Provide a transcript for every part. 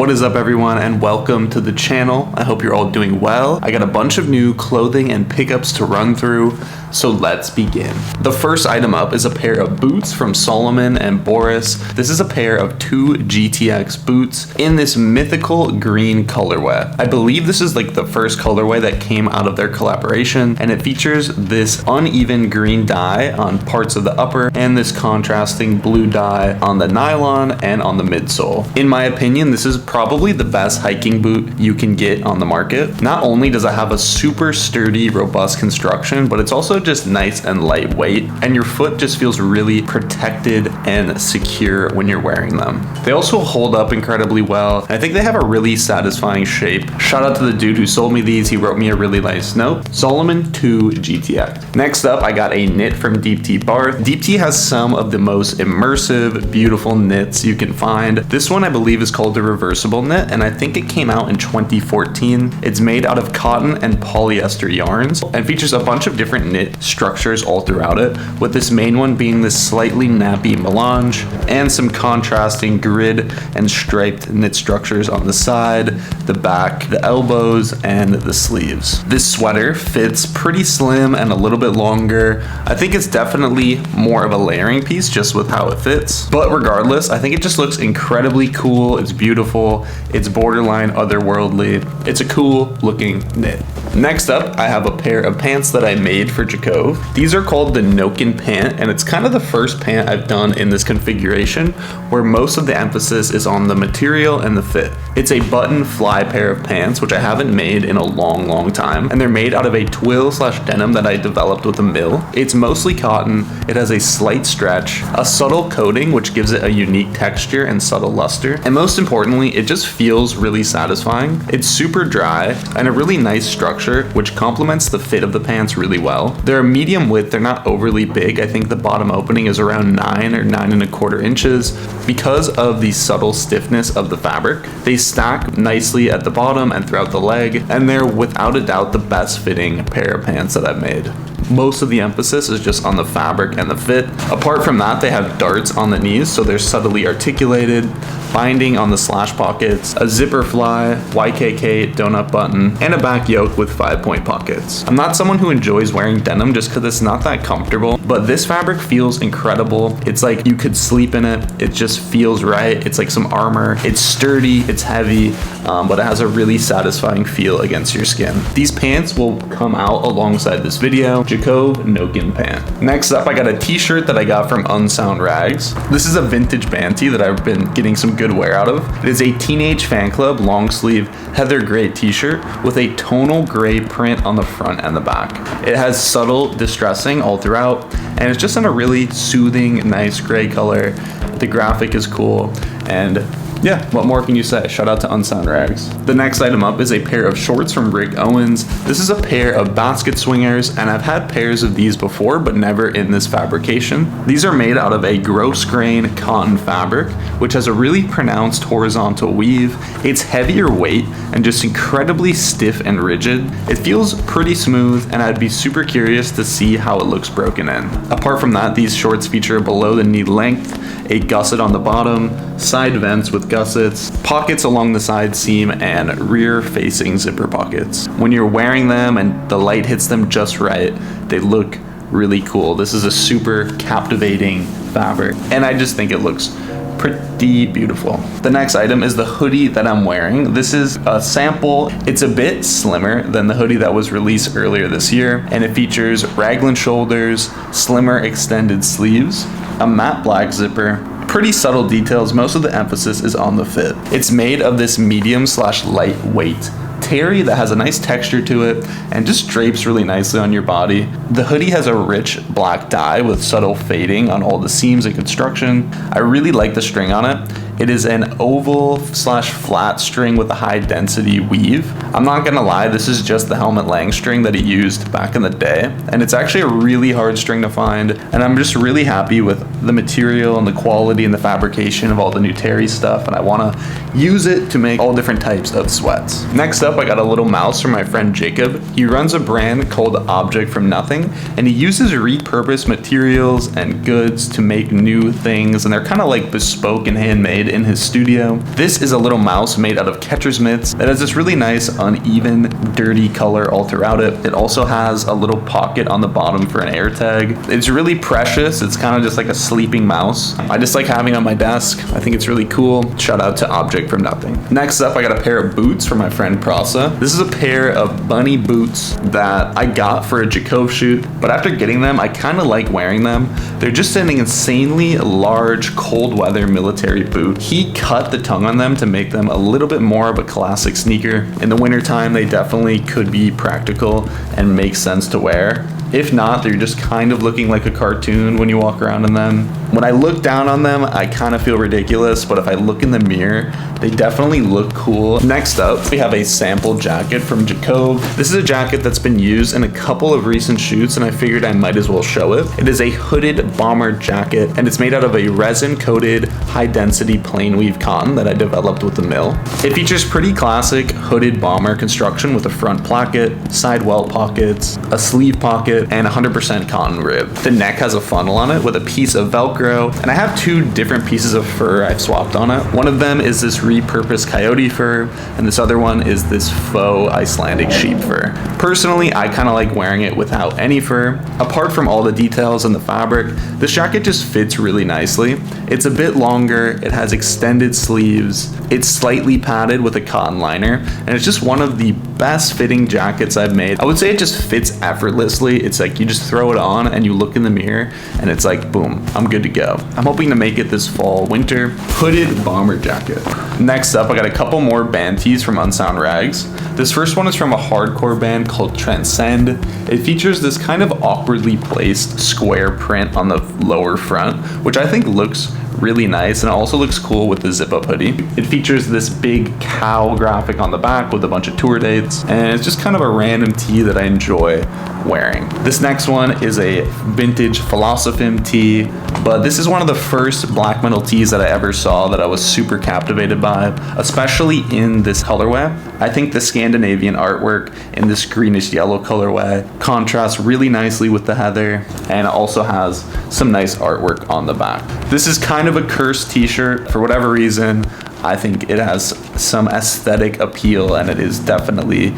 What is up, everyone, and welcome to the channel. I hope you're all doing well. I got a bunch of new clothing and pickups to run through, so let's begin. The first item up is a pair of boots from Salomon and Boris. This is a pair of 2 GTX boots in this mythical green colorway. I believe this is like the first colorway that came out of their collaboration, and it features this uneven green dye on parts of the upper and this contrasting blue dye on the nylon and on the midsole. In my opinion, this is probably the best hiking boot you can get on the market. Not only does it have a super sturdy, robust construction, but it's also just nice and lightweight, and your foot just feels really protected and secure when you're wearing them. They also hold up incredibly well. I think they have a really satisfying shape. Shout out to the dude who sold me these. He wrote me a really nice note. Salomon 2 GTX. Next up, I got a knit from Deepti Barth. Deepti has some of the most immersive, beautiful knits you can find. This one I believe is called the reversible knit, and I think it came out in 2014. It's made out of cotton and polyester yarns and features a bunch of different knit structures all throughout it, with this main one being this slightly nappy melange and some contrasting grid and striped knit structures on the side, the back, the elbows, and the sleeves. This sweater fits pretty slim and a little bit longer. I think it's definitely more of a layering piece just with how it fits, but regardless, I think it just looks incredibly cool. It's beautiful, it's borderline otherworldly. It's a cool looking knit. Next up, I have a pair of pants that I made for jacov. These are called the Noken pant, and it's kind of the first pant I've done in this configuration where most of the emphasis is on the material and the fit. It's a button fly pair of pants, which I haven't made in a long time, and they're made out of a twill/denim that I developed with a mill. It's mostly cotton, it has a slight stretch, a subtle coating which gives it a unique texture and subtle luster, and most importantly, it just feels really satisfying. It's super dry and a really nice structure which complements the fit of the pants really well. They're a medium width, they're not overly big. I think the bottom opening is around 9 or 9.25 inches. Because of the subtle stiffness of the fabric, they stack nicely at the bottom and throughout the leg, and they're without a doubt the best fitting pair of pants that I've made. Most of the emphasis is just on the fabric and the fit. Apart from that, they have darts on the knees, so they're subtly articulated, binding on the slash pockets, a zipper fly, YKK donut button, and a back yoke with 5-point pockets. I'm not someone who enjoys wearing denim just because it's not that comfortable, but this fabric feels incredible. It's like you could sleep in it. It just feels right. It's like some armor. It's sturdy, it's heavy, but it has a really satisfying feel against your skin. These pants will come out alongside this video. Jacov Noken pant. Next up, I got a t-shirt that I got from Unsoundrags. This is a vintage band tee that I've been getting some good wear out of. It is a Teenage Fan Club long sleeve heather gray t-shirt with a tonal gray print on the front and the back. It has subtle distressing all throughout, and it's just in a really soothing, nice gray color. The graphic is cool, and yeah, what more can you say? Shout out to Unsoundrags. The next item up is a pair of shorts from Owens. This is a pair of basket swingers, and I've had pairs of these before, but never in this fabrication. These are made out of a gross grain cotton fabric, which has a really pronounced horizontal weave. It's heavier weight and just incredibly stiff and rigid. It feels pretty smooth, and I'd be super curious to see how it looks broken in. Apart from that, these shorts feature below the knee length, a gusset on the bottom, side vents with gussets, pockets along the side seam, and rear facing zipper pockets. When you're wearing them and the light hits them just right, they look really cool. This is a super captivating fabric, and I just think it looks pretty beautiful. The next item is the hoodie that I'm wearing. This is a sample. It's a bit slimmer than the hoodie that was released earlier this year, and it features raglan shoulders, slimmer extended sleeves, a matte black zipper, pretty subtle details. Most of the emphasis is on the fit. It's made of this medium/lightweight terry that has a nice texture to it and just drapes really nicely on your body. The hoodie has a rich black dye with subtle fading on all the seams and construction. I really like the string on it. It is an oval/flat string with a high density weave. I'm not gonna lie, this is just the Helmut Lang string that he used back in the day, and it's actually a really hard string to find, and I'm just really happy with the material and the quality and the fabrication of all the new terry stuff, and I wanna use it to make all different types of sweats. Next up, I got a little mouse from my friend Jacob. He runs a brand called Object from Nothing, and he uses repurposed materials and goods to make new things, and they're kind of like bespoke and handmade in his studio. This is a little mouse made out of catcher's mitts that has this really nice, uneven, dirty color all throughout it. It also has a little pocket on the bottom for an air tag. It's really precious. It's kind of just like a sleeping mouse. I just like having it on my desk. I think it's really cool. Shout out to Object from Nothing. Next up, I got a pair of boots from my friend Prasa. This is a pair of bunny boots that I got for a Jacov shoot, but after getting them, I kind of like wearing them. They're just an insanely large cold weather military boot. He cut the tongue on them to make them a little bit more of a classic sneaker. In the wintertime, they definitely could be practical and make sense to wear. If not, they're just kind of looking like a cartoon when you walk around in them. When I look down on them, I kind of feel ridiculous, but if I look in the mirror, they definitely look cool. Next up, we have a sample jacket from Jacov. This is a jacket that's been used in a couple of recent shoots, and I figured I might as well show it. It is a hooded bomber jacket, and it's made out of a resin-coated, high-density plain weave cotton that I developed with the mill. It features pretty classic hooded bomber construction with a front placket, side welt pockets, a sleeve pocket, and 100% cotton rib. The neck has a funnel on it with a piece of Velcro, and I have two different pieces of fur I've swapped on it. One of them is this repurposed coyote fur, and this other one is this faux Icelandic sheep fur. Personally, I kind of like wearing it without any fur. Apart from all the details and the fabric, this jacket just fits really nicely. It's a bit longer, it has extended sleeves, it's slightly padded with a cotton liner, and it's just one of the best fitting jackets I've made. I would say it just fits effortlessly. It's like you just throw it on and you look in the mirror and it's like, boom, I'm good to go. I'm hoping to make it this fall, winter. Hooded bomber jacket. Next up, I got a couple more band tees from Unsoundrags. This first one is from a hardcore band called Transcend. It features this kind of awkwardly placed square print on the lower front, which I think looks really nice, and it also looks cool with the zip-up hoodie. It features this big cow graphic on the back with a bunch of tour dates, and it's just kind of a random tee that I enjoy wearing. This next one is a vintage Philosophim tee, but this is one of the first black metal tees that I ever saw that I was super captivated by, especially in this colorway. I think the Scandinavian artwork in this greenish yellow colorway contrasts really nicely with the heather, and it also has some nice artwork on the back. This is kind of a cursed t-shirt. For whatever reason, I think it has some aesthetic appeal, and it is definitely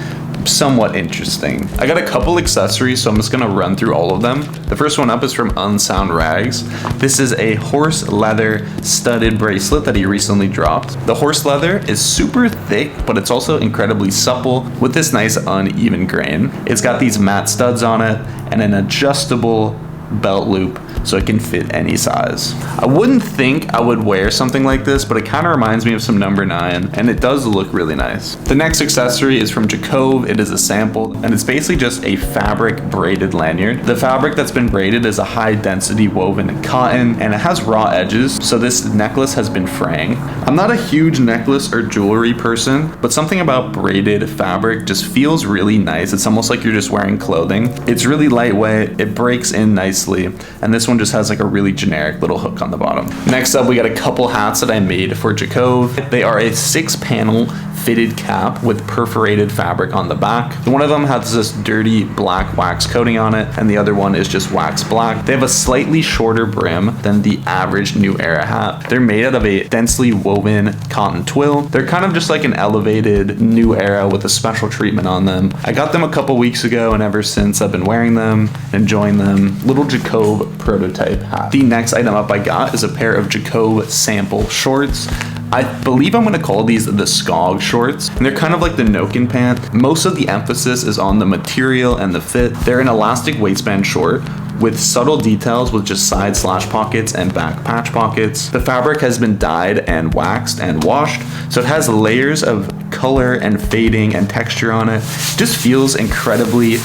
somewhat interesting. I got a couple accessories, so I'm just gonna run through all of them. The first one up is from Unsoundrags. This is a horse leather studded bracelet that he recently dropped. The horse leather is super thick, but it's also incredibly supple with this nice uneven grain. It's got these matte studs on it and an adjustable belt loop so it can fit any size. I wouldn't think I would wear something like this, but it kind of reminds me of some number 9, and it does look really nice. The next accessory is from Jacov. It is a sample, and it's basically just a fabric braided lanyard. The fabric that's been braided is a high density woven cotton, and it has raw edges, so this necklace has been fraying. I'm not a huge necklace or jewelry person, but something about braided fabric just feels really nice. It's almost like you're just wearing clothing. It's really lightweight, it breaks in nicely, and this one just has like a really generic little hook on the bottom. Next up, we got a couple hats that I made for Jacov. They are a 6-panel fitted cap with perforated fabric on the back. One of them has this dirty black wax coating on it, and the other one is just wax black. They have a slightly shorter brim than the average New Era hat. They're made out of a densely woven cotton twill. They're kind of just like an elevated New Era with a special treatment on them. I got them a couple weeks ago, and ever since I've been wearing them, enjoying them. Little Jacov prototype hat. The next item up I got is a pair of Jacov sample shorts. I believe I'm going to call these the Skog shorts, and they're kind of like the Noken pant. Most of the emphasis is on the material and the fit. They're an elastic waistband short with subtle details with just side slash pockets and back patch pockets. The fabric has been dyed and waxed and washed, so it has layers of color and fading and texture on it. It just feels incredibly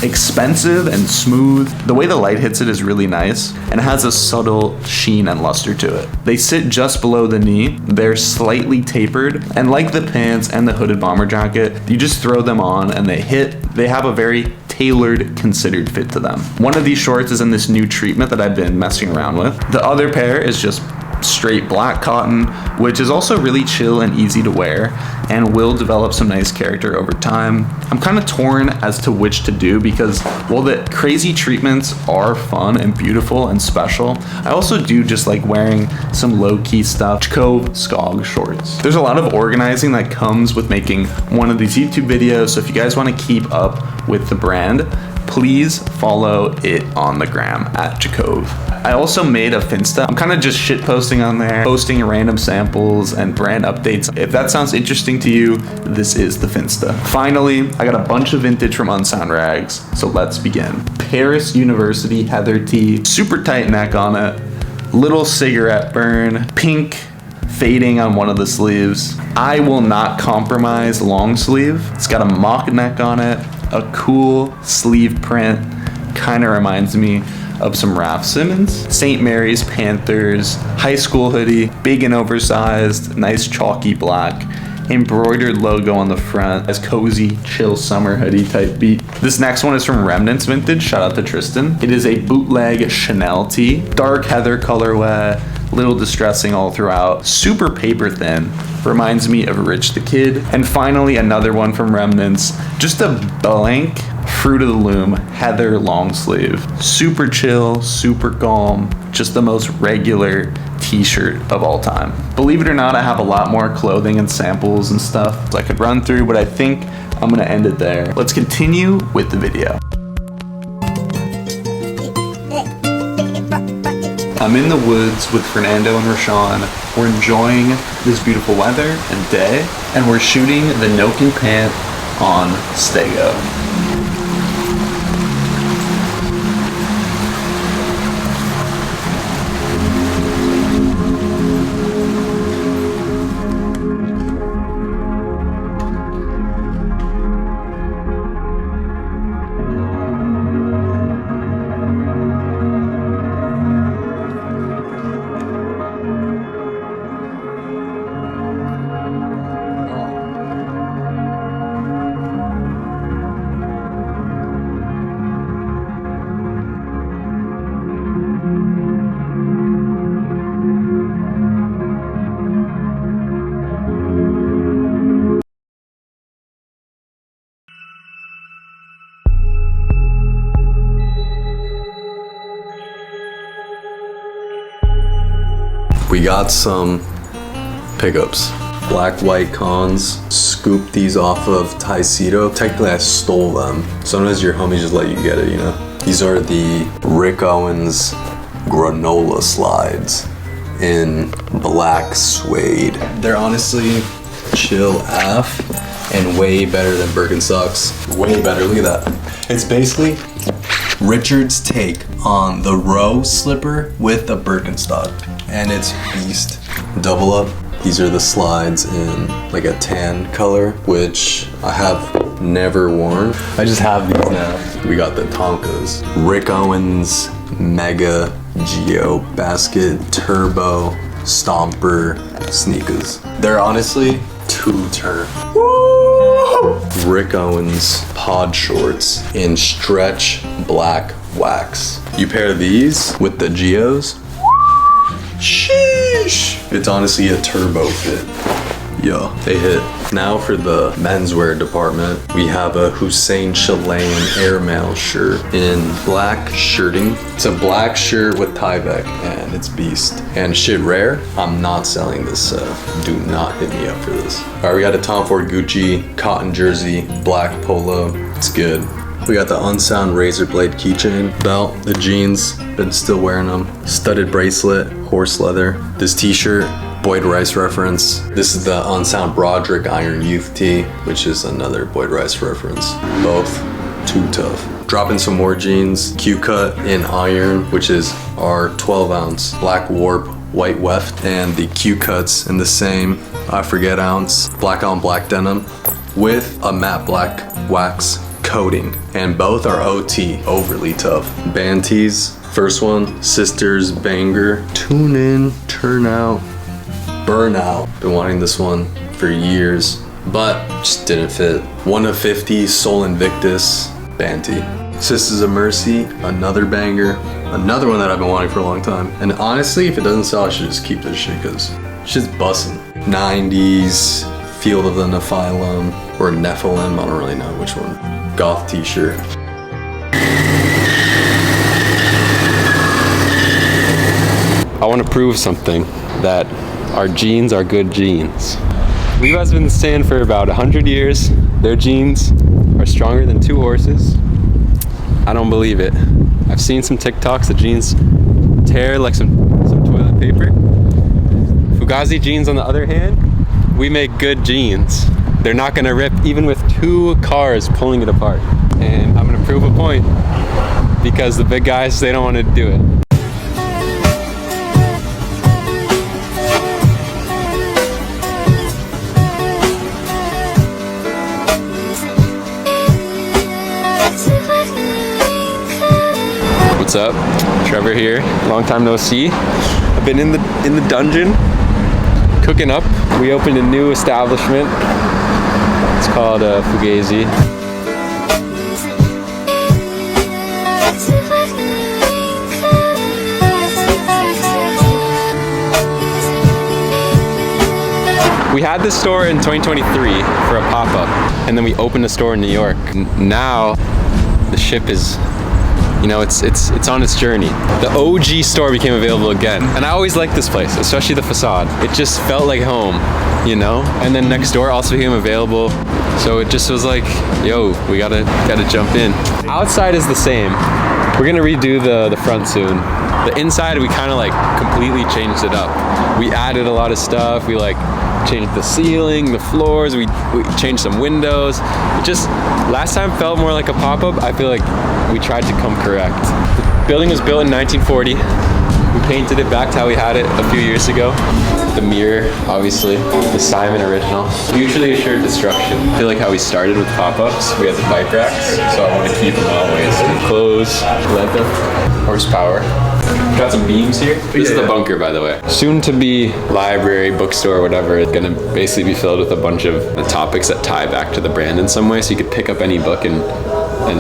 expensive and smooth. The way the light hits it is really nice, and it has a subtle sheen and luster to it. They sit just below the knee. They're slightly tapered, and like the pants and the hooded bomber jacket, you just throw them on and they have a very tailored, considered fit to them. One of these shorts is in this new treatment that I've been messing around with. The other pair is just straight black cotton, which is also really chill and easy to wear and will develop some nice character over time. I'm kind of torn as to which to do because while the crazy treatments are fun and beautiful and special, I also do just like wearing some low-key stuff. Jacov skog shorts. There's a lot of organizing that comes with making one of these YouTube videos, so if you guys want to keep up with the brand, please follow it on the gram at jacov. I also made a Finsta. I'm kind of just shit posting on there, posting random samples and brand updates. If that sounds interesting to you, this is the Finsta. Finally, I got a bunch of vintage from Unsoundrags, so let's begin. Paris University heather tee, super tight neck on it, little cigarette burn, pink fading on one of the sleeves. I will not compromise long sleeve. It's got a mock neck on it, a cool sleeve print, kind of reminds me of some Raf Simons. St. Mary's Panthers, high school hoodie, big and oversized, nice chalky black, embroidered logo on the front, as cozy, chill summer hoodie type beat. This next one is from Remnants Vintage, shout out to Tristan. It is a bootleg Chanel tee, dark heather colorway, little distressing all throughout, super paper thin, reminds me of Rich the Kid. And finally, another one from Remnants, just a blank Fruit of the Loom heather long sleeve. Super chill, super calm, just the most regular t-shirt of all time. Believe it or not, I have a lot more clothing and samples and stuff I could run through, but I think I'm gonna end it there. Let's continue with the video. I'm in the woods with Fernando and Rashawn. We're enjoying this beautiful weather and day, and we're shooting the Noken Pant on Stego. We got some pickups. Black white cons. Scooped these off of Taisito. Technically I stole them. Sometimes your homies just let you get it, you know? These are the Rick Owens granola slides in black suede. They're honestly chill AF and way better than Birkenstocks. Way better, look at that. It's basically Richard's take on the Row slipper with a Birkenstock. And it's beast. Double up. These are the slides in like a tan color, which I have never worn. I just have these now. We got the Tonkas. Rick Owens Mega Geo Basket Turbo Stomper sneakers. They're honestly two-turn. Rick Owens pod shorts in stretch black wax. You pair these with the Geos. Sheesh! It's honestly a turbo fit. Yo, they hit. Now for the menswear department, we have a Hussein Chelayan airmail shirt in black shirting. It's a black shirt with Tyvek and it's beast. And shit rare, I'm not selling this, so do not hit me up for this. Alright, we got a Tom Ford Gucci cotton jersey, black polo. It's good. We got the Unsound razor blade keychain, belt, the jeans, been still wearing them. Studded bracelet, horse leather. This t-shirt, Boyd Rice reference. This is the Unsound Broderick Iron Youth tee, which is another Boyd Rice reference. Both too tough. Dropping some more jeans, Q-cut in iron, which is our 12 ounce black warp white weft, and the Q-cuts in the same, I forget ounce, black on black denim with a matte black wax coating, and both are OT, overly tough. Band tees, first one, Sisters Banger, tune in, turn out, burn out. Been wanting this one for years, but just didn't fit. 1 of 50, Sol Invictus, band tee. Sisters of Mercy, another banger, Another one that I've been wanting for a long time. And honestly, if it doesn't sell, I should just keep this shit because shit's bussin'. 90s, Field of the Nephilim, or Nephilim, I don't really know which one. Goth t-shirt. I want to prove something, that our genes are good genes. Levi's been saying for about 100 years, their genes are stronger than 2 horses. I don't believe it. I've seen some TikToks, the jeans tear like some toilet paper. Fugazi jeans, on the other hand, we make good jeans. They're not gonna rip even with 2 cars pulling it apart. And I'm gonna prove a point because the big guys, they don't want to do it. What's up? Trevor here. Long time no see. I've been in the dungeon cooking up. We opened a new establishment. It's called Fugazi. We had this store in 2023 for a pop-up, and then we opened a store in New York. Now the ship is, you know, it's on its journey. The OG store became available again. And I always liked this place, especially the facade. It just felt like home, you know? And then next door also became available. So it just was like, yo, we gotta jump in. Outside is the same. We're gonna redo the front soon. The inside, we kind of like completely changed it up. We added a lot of stuff. We like changed the ceiling, the floors, we changed some windows. It just, last time felt more like a pop-up. I feel like we tried to come correct. The building was built in 1940. We painted it back to how we had it a few years ago. The mirror, obviously, the Simon original. Mutually assured destruction. I feel like how we started with pop-ups. We had the bike racks, so I want to keep them always. Clothes, leather, horsepower. Got some beams here. This is the bunker, by the way. Soon to be library, bookstore, whatever. It's gonna basically be filled with a bunch of the topics that tie back to the brand in some way. So you could pick up any book and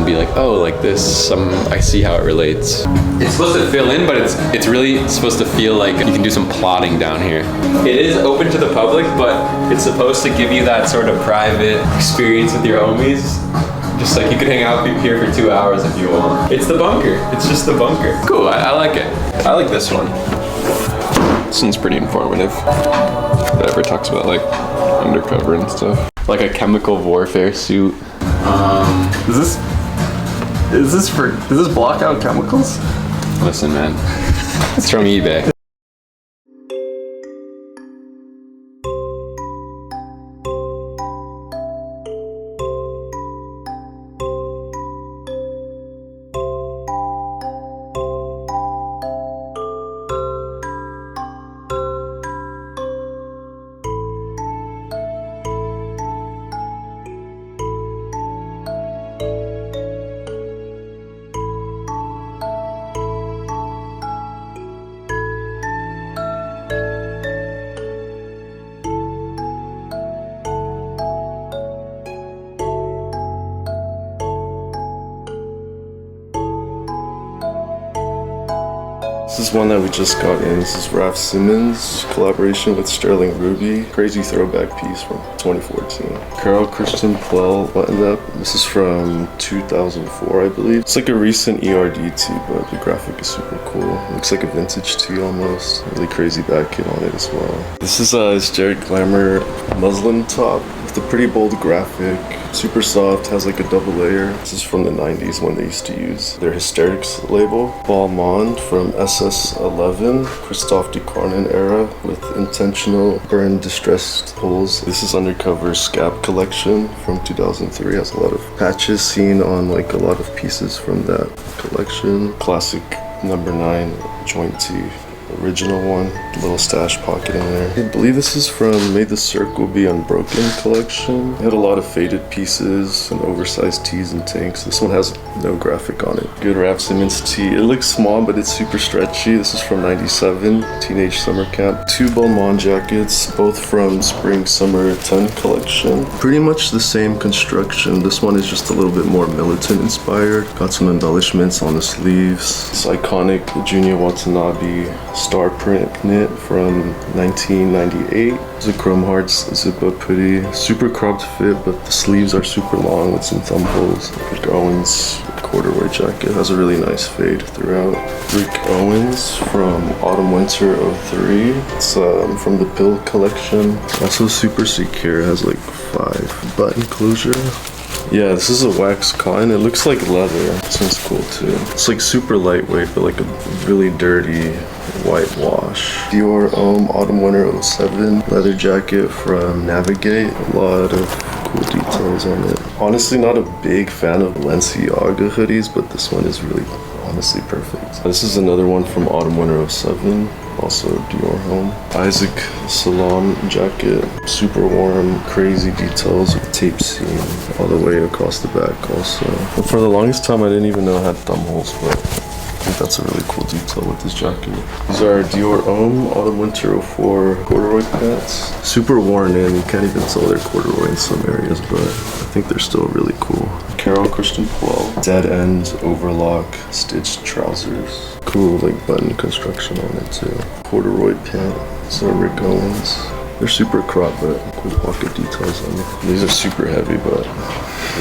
be like, oh, like this, I see how it relates. It's supposed to fill in, but it's really supposed to feel like you can do some plotting down here. It is open to the public, but it's supposed to give you that sort of private experience with your homies. Just like you could hang out here for 2 hours if you want. It's the bunker. It's just the bunker. Cool, I like it. I like this one. This one's pretty informative. Whatever, talks about like undercover and stuff. Like a chemical warfare suit. Does this block out chemicals? Listen, man. It's from eBay. This is one that we just got in. This is Raf Simons, collaboration with Sterling Ruby. Crazy throwback piece from 2014. Carl Christian Plell buttoned up. This is from 2004, I believe. It's like a recent ERD tee, but the graphic is super cool. Looks like a vintage tee almost. Really crazy back kit on it as well. This is this Jared Glamour muslin top with a pretty bold graphic. Super soft, has like a double layer. This is from the 90s when they used to use their Hysterics label. Balmain from SS11, Christophe de Carnin era with intentional burn distressed holes. This is Undercover Scab collection from 2003. Has a lot of patches seen on like a lot of pieces from that collection. Classic number 9 joint tee. Original one, little stash pocket in there. I believe this is from May the Circle Be Unbroken collection. It had a lot of faded pieces and oversized tees and tanks. This one has no graphic on it. Good Raf Simons tee. It looks small, but it's super stretchy. This is from 97, Teenage Summer Camp. 2 Balmain jackets, both from Spring Summer 10 collection. Pretty much the same construction. This one is just a little bit more militant inspired. Got some embellishments on the sleeves. This iconic Junya Watanabe star print knit from 1998. It's a chrome hearts zip-up hoodie. Super cropped fit, but the sleeves are super long with some thumb holes. Like Owens corduroy jacket. Has a really nice fade throughout. Rick Owens from Autumn Winter 03. It's from the Pill collection. Also super secure. Has like 5 button closure. Yeah, this is a wax cotton. It looks like leather. This one's cool too. It's like super lightweight, but like a really dirty whitewash. Dior Autumn Winter 07 leather jacket from Navigate. A lot of cool details on it. Honestly, not a big fan of Balenciaga hoodies, but this one is really honestly perfect. This is another one from Autumn Winter 07. Also Dior Home. Issaac Salaam jacket, super warm, crazy details with tape seam all the way across the back also. And for the longest time I didn't even know it had thumb holes, but I think that's a really cool detail with this jacket. These are Dior Homme Autumn Winter 04 corduroy pants. Super worn in, you can't even tell they're corduroy in some areas, but I think they're still really cool. Carol Christian Puel, dead end overlock stitched trousers. Cool like button construction on it too. Corduroy pant. So Rick Owens. They're super cropped, but cool pocket details on it. These are super heavy, but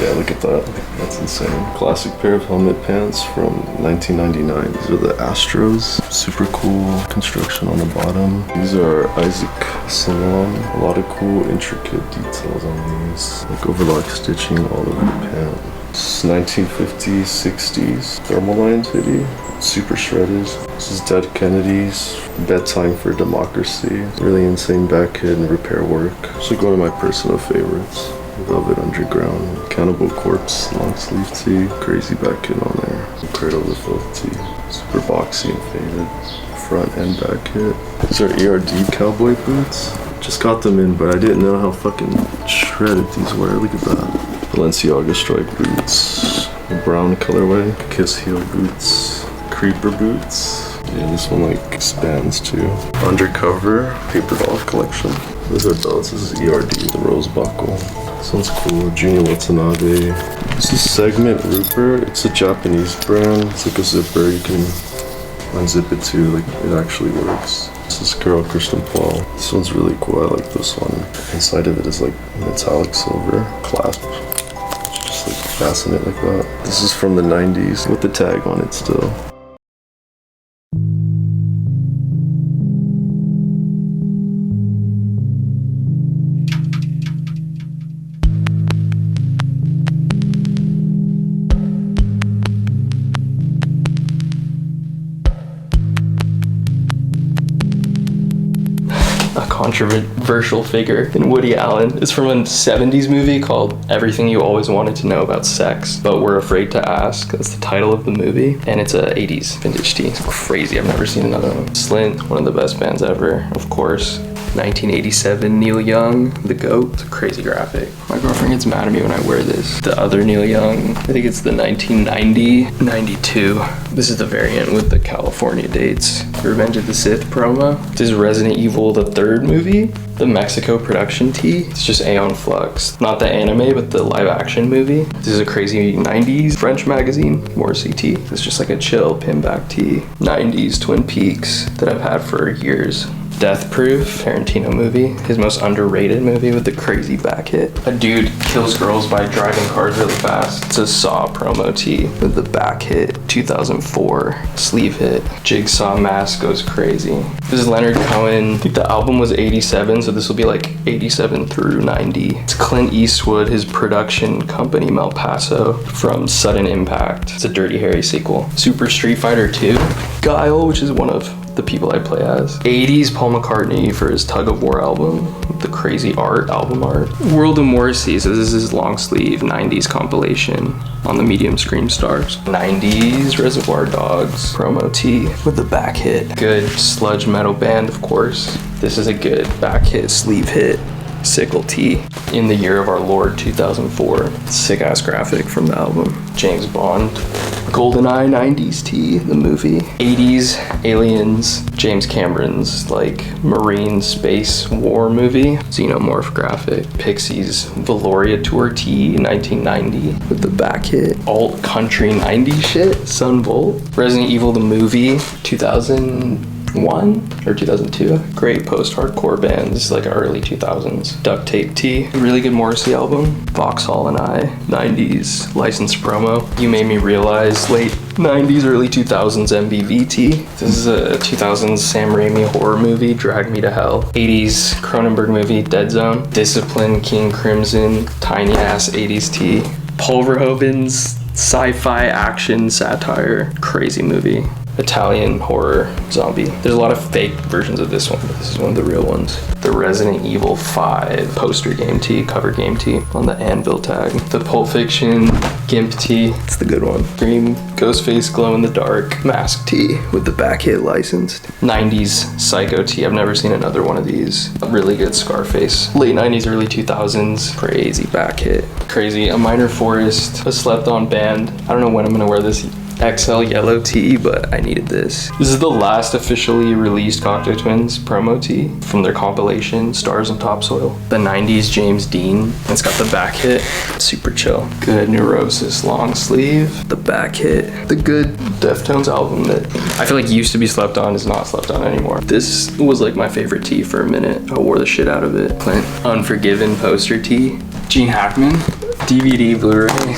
yeah, look at that. That's insane. Classic pair of helmet pants from 1999. These are the Astros. Super cool construction on the bottom. These are Issaac Salomon. A lot of cool intricate details on these. Like overlock stitching all over the pant. It's 1950s, 60s thermaline hoodie. Super shredded. This is Dead Kennedys. Bedtime for Democracy. Really insane back hit and repair work. It's like one of my personal favorites. Velvet Underground. Cannibal Corpse long sleeve tee. Crazy back hit on there. Cradle of Filth tee. Super boxy and faded. Front and back hit. These are ERD cowboy boots. Just got them in, but I didn't know how fucking shredded these were. Look at that. Balenciaga striped boots. Brown colorway. Kiss heel boots. Creeper boots. Yeah, this one like expands too. Undercover paper doll collection. Those are belts. This is ERD, the rose buckle. This one's cool. Junya Watanabe. This is Segment Rupert. It's a Japanese brand. It's like a zipper. You can unzip it too. Like it actually works. This is Carol Christian Paul. This one's really cool. I like this one. Inside of it is like metallic silver clasp. Just like fasten it like that. This is from the 90s with the tag on it still. Controversial figure in Woody Allen. It's from a 70s movie called Everything You Always Wanted to Know About Sex, But Were Afraid to Ask. That's the title of the movie. And it's a 80s vintage tee. It's crazy. I've never seen another one. Slint, one of the best bands ever, of course. 1987 Neil Young, the GOAT. It's a crazy graphic. My girlfriend gets mad at me when I wear this. The other Neil Young, I think it's the 1990-92. This is the variant with the California dates. Revenge of the Sith promo. This is Resident Evil the third movie. The Mexico production tee. It's just Aeon Flux. Not the anime, but the live action movie. This is a crazy 90s French magazine, Morrissey tee. It's just like a chill pinback tee. 90s Twin Peaks that I've had for years. Death Proof, Tarantino movie, his most underrated movie with the crazy back hit. A dude kills girls by driving cars really fast. It's a Saw promo tee with the back hit, 2004 sleeve hit. Jigsaw mask goes crazy. This is Leonard Cohen. I think the album was 87, so this will be like 87 through 90. It's Clint Eastwood, his production company, Malpaso, from Sudden Impact. It's a Dirty Harry sequel. Super Street Fighter 2. Guile, which is one of the people I play as. 80s Paul McCartney for his Tug of War album, the crazy album art. World of Morrissey, so this is his long sleeve 90s compilation on the medium Scream Stars. 90s Reservoir Dogs promo tee with the back hit. Good sludge metal band, of course. This is a good back hit, sleeve hit. Sickle tee. In the Year of Our Lord 2004. Sick ass graphic from the album. James Bond. GoldenEye 90s tee, the movie. 80s Aliens, James Cameron's like marine space war movie. Xenomorph graphic. Pixies Valoria Tour tee 1990 with the back hit. Alt country 90s shit. Sun Volt. Resident Evil the movie 2001 or 2002. Great post-hardcore band. This is like early 2000s. Duct Tape tee. Really good Morrissey album. Vauxhall and I. 90s licensed promo. You Made Me Realize. Late 90s, early 2000s MVV tee. This is a 2000s Sam Raimi horror movie, Drag Me to Hell. 80s Cronenberg movie, Dead Zone. Discipline, King Crimson. Tiny ass 80s tee. Paul Verhoeven's sci-fi action satire. Crazy movie. Italian horror zombie. There's a lot of fake versions of this one, but this is one of the real ones. The Resident Evil 5 poster game tee, cover game tee on the Anvil tag. The Pulp Fiction Gimp tee, it's the good one. Green Ghostface glow in the dark mask tee with the back hit licensed. 90s Psycho tee, I've never seen another one of these. A really good Scarface. Late 90s, early 2000s, crazy back hit. Crazy, A Minor Forest, a slept on band. I don't know when I'm gonna wear this XL yellow tee, but I needed this. This is the last officially released Cocteau Twins promo tee from their compilation, Stars and Topsoil. The 90s James Dean. It's got the back hit. Super chill. Good Neurosis long sleeve. The back hit. The good Deftones album that I feel like used to be slept on is not slept on anymore. This was like my favorite tee for a minute. I wore the shit out of it. Clint Unforgiven poster tee. Gene Hackman. DVD Blu-ray.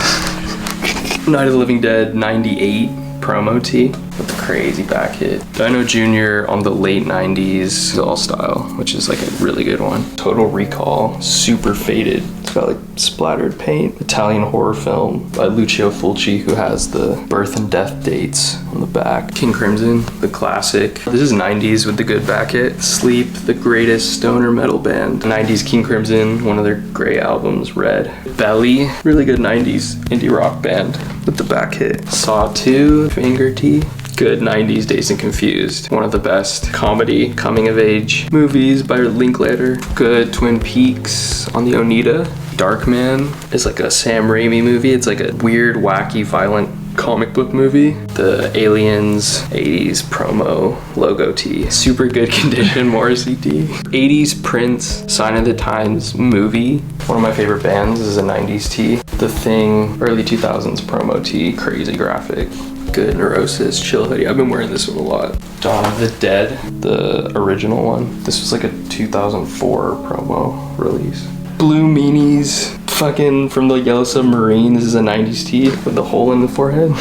Night of the Living Dead 98 promo tee with the crazy back hit. Dino Jr. on the late 90s All Style, which is like a really good one. Total Recall, super faded. It's got like splattered paint. Italian horror film by Lucio Fulci, who has the birth and death dates on the back. King Crimson, the classic. This is 90s with the good back hit. Sleep, the greatest stoner metal band. 90s King Crimson, one of their great albums, Red. Belly, really good 90s indie rock band with the back hit. Saw 2, Finger Tee. Good 90s Dazed and Confused. One of the best comedy coming of age movies by Linklater. Good Twin Peaks on the Oneida. Darkman is like a Sam Raimi movie. It's like a weird, wacky, violent comic book movie. The Aliens 80s promo logo tee. Super good condition Morrissey tee. 80s Prince Sign of the Times movie. One of my favorite bands is a 90s tee. The Thing early 2000s promo tee. Crazy graphic. Good Neurosis chill hoodie. I've been wearing this one a lot. Dawn of the Dead, the original one. This was like a 2004 promo release. Blue Meanies, fucking from the Yellow Submarine. This is a 90s tee with the hole in the forehead.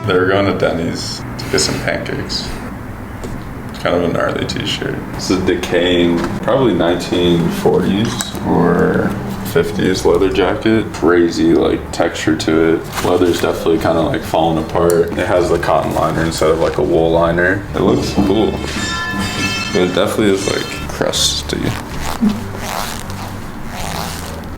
They were going to Denny's to get some pancakes. Kind of a gnarly t-shirt. It's a decaying, probably 1940s or 50s leather jacket. Crazy like texture to it. Leather's definitely kind of like falling apart. It has the cotton liner instead of like a wool liner. It looks cool. But it definitely is like crusty.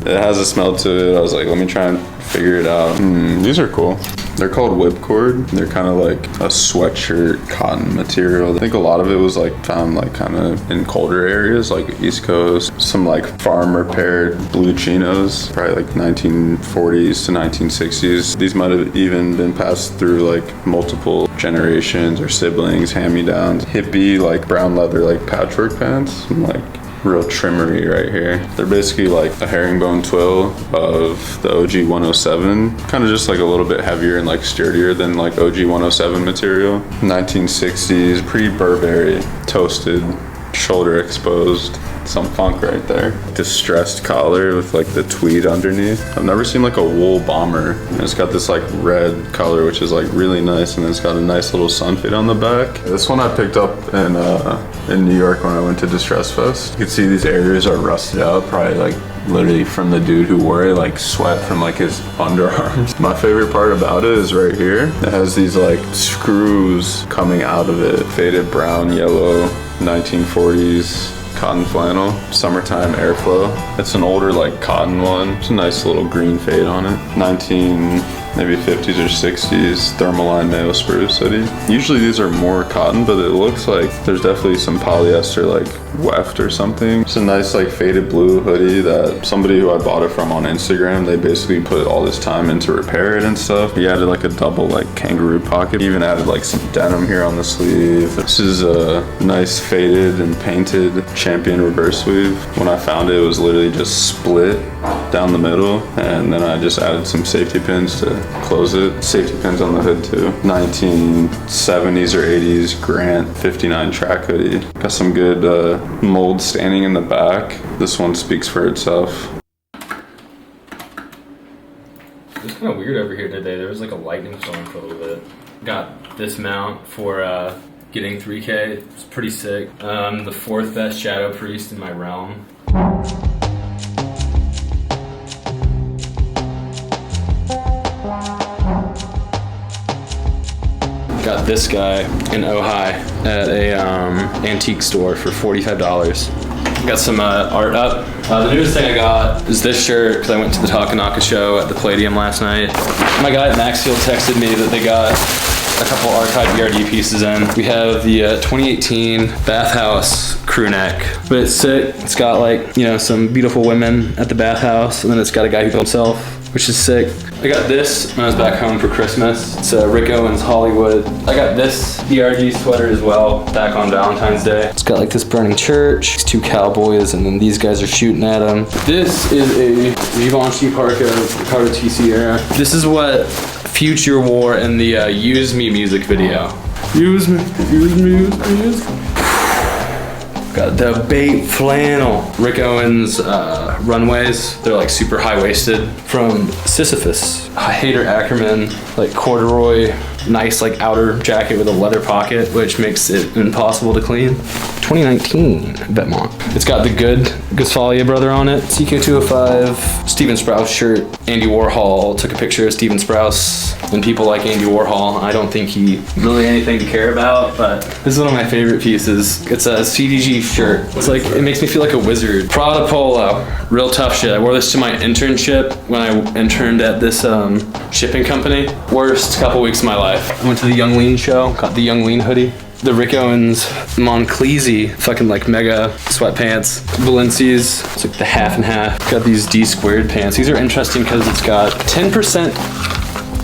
It has a smell to it. I was like, let me try and figure it out. These are cool. They're called whipcord. They're kind of like a sweatshirt cotton material. I think a lot of it was like found like kind of in colder areas like East Coast. Some like farm repaired blue chinos, probably like 1940s to 1960s. These might have even been passed through like multiple generations or siblings, hand-me-downs. Hippie like brown leather like patchwork pants. Like real trimmery right here. They're basically like a herringbone twill of the OG 107. Kind of just like a little bit heavier and like sturdier than like OG 107 material. 1960s, pre-Burberry, toasted, shoulder exposed. some funk right there. Distressed collar with like the tweed underneath. I've never seen like a wool bomber. And it's got this like red color, which is like really nice, and it's got a nice little sun fade on the back. This one I picked up in New York when I went to Distress Fest. You can see these areas are rusted out, probably like literally from the dude who wore it, like sweat from like his underarms. My favorite part about it is right here. It has these like screws coming out of it. Faded brown, yellow, 1940s cotton flannel, summertime airflow. It's an older like cotton one. It's a nice little green fade on it. Maybe 50s or 60s thermaline male spruce hoodie. Usually these are more cotton, but it looks like there's definitely some polyester like weft or something. It's a nice like faded blue hoodie that somebody who I bought it from on Instagram, they basically put all this time into repair it and stuff. He added like a double like kangaroo pocket. He even added like some denim here on the sleeve. This is a nice faded and painted champion reverse sleeve. When I found it, it was literally just split down the middle, and then I just added some safety pins to close it. Safety pins on the hood too. 1970s or 80s Grant 59 track hoodie. Got some good mold standing in the back. This one speaks for itself. It's kind of weird over here today. There was like a lightning storm for a little bit. Got this mount for getting 3K. It's pretty sick. I'm the 4th best shadow priest in my realm. Got this guy in Ojai at a antique store for $45. Got some art up. The newest thing I got is this shirt because I went to the Takanaka show at the Palladium last night. My guy at Maxfield texted me that they got a couple archive BRD pieces in. We have the 2018 Bathhouse crew neck, but it's sick. It's got like, you know, some beautiful women at the bathhouse, and then it's got a guy who built himself, which is sick. I got this when I was back home for Christmas. It's a Rick Owens Hollywood. I got this BRG sweater as well back on Valentine's Day. It's got like this burning church, these 2 cowboys, and then these guys are shooting at them. This is a Givenchy parka, Ricardo TC era. This is what Future wore in the Use Me music video. Use me, use me, use me, use me. Got the bait flannel. Rick Owens runways. They're like super high-waisted from Sisyphus. Hader Ackerman, like corduroy, nice like outer jacket with a leather pocket, which makes it impossible to clean. 2019 Vetements. It's got the good Gasfalia brother on it. CK205, Steven Sprouse shirt. Andy Warhol took a picture of Steven Sprouse, and people like Andy Warhol. I don't think he really anything to care about, but this is one of my favorite pieces. It's a CDG shirt. It's like, it makes me feel like a wizard. Prada polo, real tough shit. I wore this to my internship when I interned at this shipping company. Worst couple weeks of my life. I went to the Young Lean show, got the Young Lean hoodie. The Rick Owens Monclesi fucking like mega sweatpants. Balenciagas, it's like the half and half. Got these D squared pants. These are interesting because it's got 10%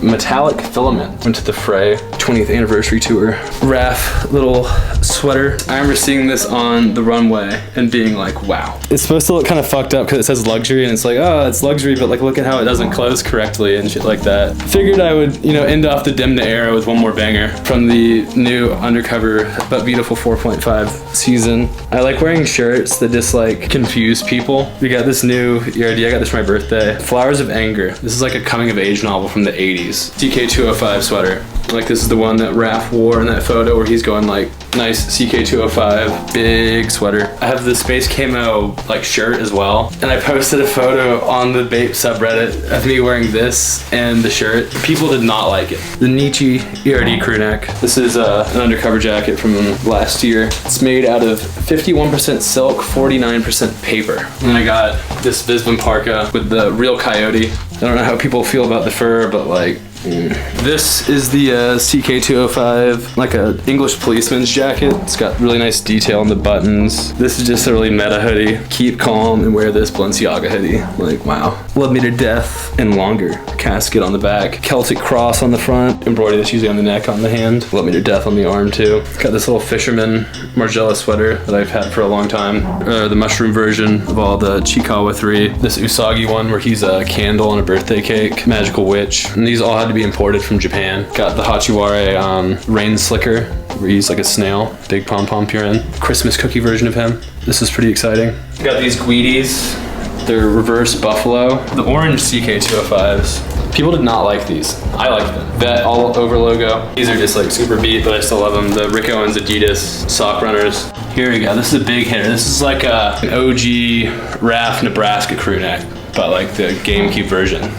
metallic filament. Went to the Frey 20th anniversary tour. Raf little sweater. I remember seeing this on the runway and being like, wow. It's supposed to look kind of fucked up because it says luxury, and it's like, oh, it's luxury, but like look at how it doesn't close correctly and shit like that. Figured I would, you know, end off the Demna era with one more banger from the new Undercover but Beautiful 4.5 season. I like wearing shirts that just like confuse people. We got this new ERD, I got this for my birthday. Flowers of Anger. This is like a coming of age novel from the 80s. CK205 sweater. Like this is the one that Raph wore in that photo where he's going like, nice CK205, big sweater. I have the Space Camo like shirt as well. And I posted a photo on the Bape subreddit of me wearing this and the shirt. People did not like it. The Nietzsche ERD crew neck. This is an undercover jacket from last year. It's made out of 51% silk, 49% paper. And I got this Visbon parka with the real coyote. I don't know how people feel about the fur, but like, This is the CK205, like a English policeman's jacket. It's got really nice detail on the buttons. This is just a really meta hoodie. Keep calm and wear this Balenciaga hoodie. Like, wow. Love me to death and longer. casket on the back, Celtic cross on the front, embroidery that's usually on the neck, on the hand, Let Me to Death on the arm too. Got this little fisherman Margiela sweater that I've had for a long time. The mushroom version of all the Chikawa 3. This Usagi one where he's a candle on a birthday cake, magical witch. And these all had to be imported from Japan. Got the Hachiware rain slicker where he's like a snail, big pom-pom purin. Christmas cookie version of him. This is pretty exciting. Got these Guidis. They're reverse buffalo. The orange CK205s. People did not like these. I like them. Vet all over logo. These are just like super beat, but I still love them. The Rick Owens Adidas sock runners. Here we go. This is a big hitter. This is like an OG RAF Nebraska crew neck, but like the GameCube version.